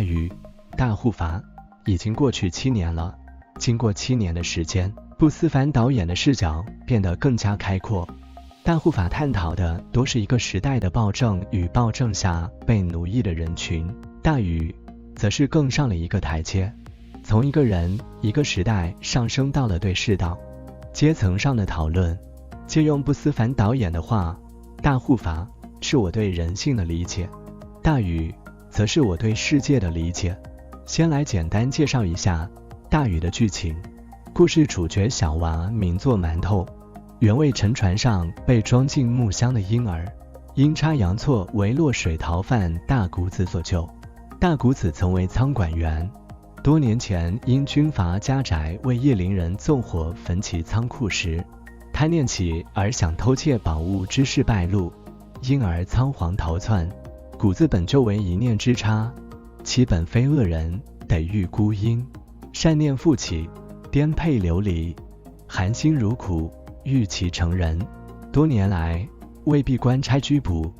大禹、大护法已经过去7年了。经过7年的时间，不思凡导演的视角变得更加开阔。大护法探讨的多是一个时代的暴政与暴政下被奴役的人群，大禹则是更上了一个台阶，从一个人、一个时代上升到了对世道、阶层上的讨论。借用不思凡导演的话，大护法是我对人性的理解，大禹则是我对世界的理解。先来简单介绍一下大禹的剧情。故事主角小娃名作馒头，原为沉船上被装进木箱的婴儿，阴差阳错为落水逃犯大谷子所救。大谷子曾为仓管员，多年前因军阀家宅为叶灵人纵火焚其仓库时，贪念起而想偷窃宝物之事败露，因而仓皇逃窜。谷子本就为一念之差，其本非恶人，得遇孤阴，善念复起，颠沛流离，含辛茹苦，欲其成人。多年来未被官差拘捕，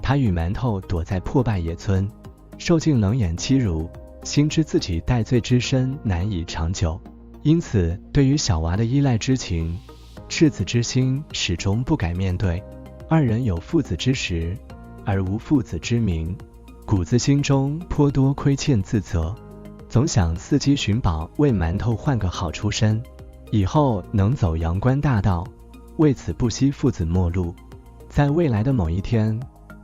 他与馒头躲在破败野村，受尽冷眼欺辱，心知自己戴罪之身难以长久，因此对于小娃的依赖之情、赤子之心始终不改面对。二人有父子之实，而无父子之名。谷子心中颇多亏欠自责，总想伺机寻宝，为馒头换个好出身，以后能走阳关大道，为此不惜父子陌路。在未来的某一天，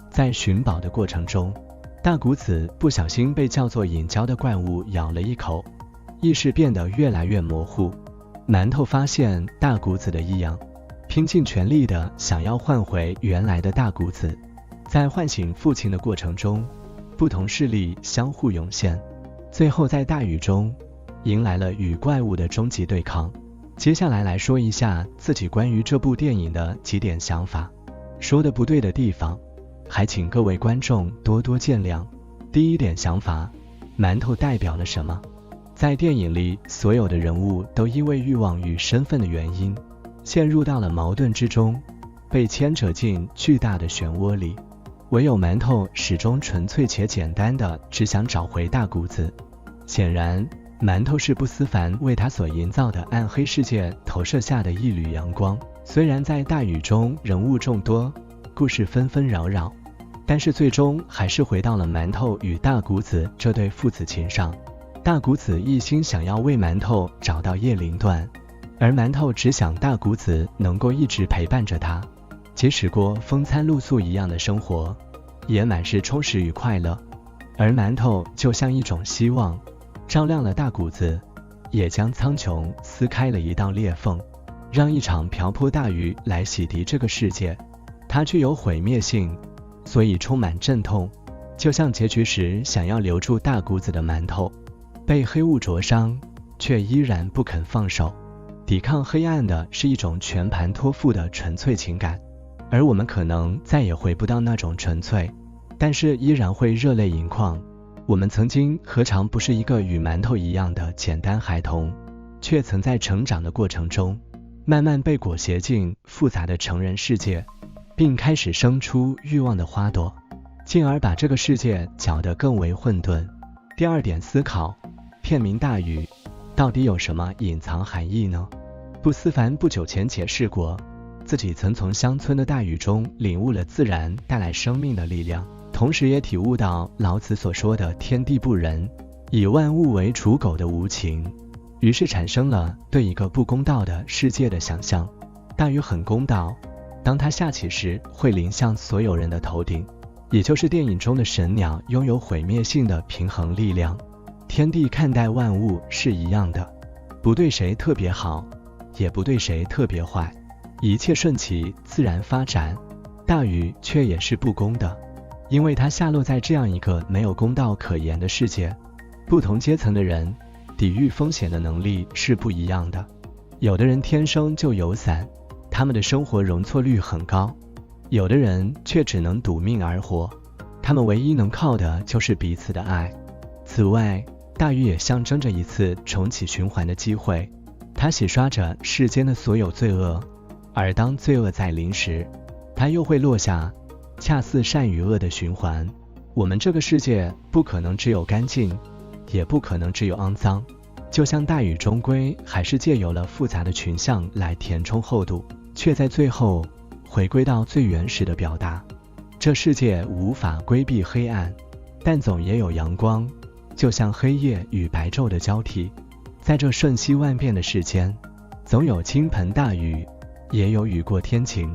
在寻宝的过程中，大谷子不小心被叫做隐鲛的怪物咬了一口，意识变得越来越模糊。馒头发现大谷子的异样，拼尽全力地想要换回原来的大谷子。在唤醒父亲的过程中，不同势力相互涌现，最后在大雨中迎来了与怪物的终极对抗。接下来说一下自己关于这部电影的几点想法，说的不对的地方还请各位观众多多见谅。第一点想法，馒头代表了什么？在电影里，所有的人物都因为欲望与身份的原因，陷入到了矛盾之中，被牵扯进巨大的漩涡里。唯有馒头始终纯粹且简单的只想找回大谷子。显然，馒头是不思凡为他所营造的暗黑世界投射下的一缕阳光。虽然在大雨中人物众多，故事纷纷扰扰，但是最终还是回到了馒头与大谷子这对父子情上。大谷子一心想要为馒头找到叶灵段，而馒头只想大谷子能够一直陪伴着他，即使过风餐露宿一样的生活，也满是充实与快乐。而馒头就像一种希望，照亮了大谷子，也将苍穹撕开了一道裂缝，让一场瓢泼大雨来洗涤这个世界。它具有毁灭性，所以充满阵痛，就像结局时想要留住大谷子的馒头，被黑雾灼伤，却依然不肯放手。抵抗黑暗的是一种全盘托付的纯粹情感，而我们可能再也回不到那种纯粹，但是依然会热泪盈眶。我们曾经何尝不是一个与馒头一样的简单孩童，却曾在成长的过程中，慢慢被裹挟进复杂的成人世界，并开始生出欲望的花朵，进而把这个世界搅得更为混沌。第二点思考，片名大雨到底有什么隐藏含义呢？不思凡不久前解释过，自己曾从乡村的大雨中领悟了自然带来生命的力量，同时也体悟到老子所说的天地不仁，以万物为刍狗的无情，于是产生了对一个不公道的世界的想象。大雨很公道，当它下起时会淋向所有人的头顶，也就是电影中的神鸟拥有毁灭性的平衡力量。天地看待万物是一样的，不对谁特别好，也不对谁特别坏，一切顺其自然发展。大禹却也是不公的，因为它下落在这样一个没有公道可言的世界。不同阶层的人抵御风险的能力是不一样的，有的人天生就有伞，他们的生活容错率很高，有的人却只能赌命而活，他们唯一能靠的就是彼此的爱。此外，大禹也象征着一次重启循环的机会，它洗刷着世间的所有罪恶，而当罪恶在临时，它又会落下，恰似善与恶的循环。我们这个世界不可能只有干净，也不可能只有肮脏，就像大禹终归还是借由了复杂的群像来填充厚度，却在最后回归到最原始的表达。这世界无法规避黑暗，但总也有阳光，就像黑夜与白昼的交替。在这瞬息万变的世间，总有倾盆大雨，也有雨过天晴。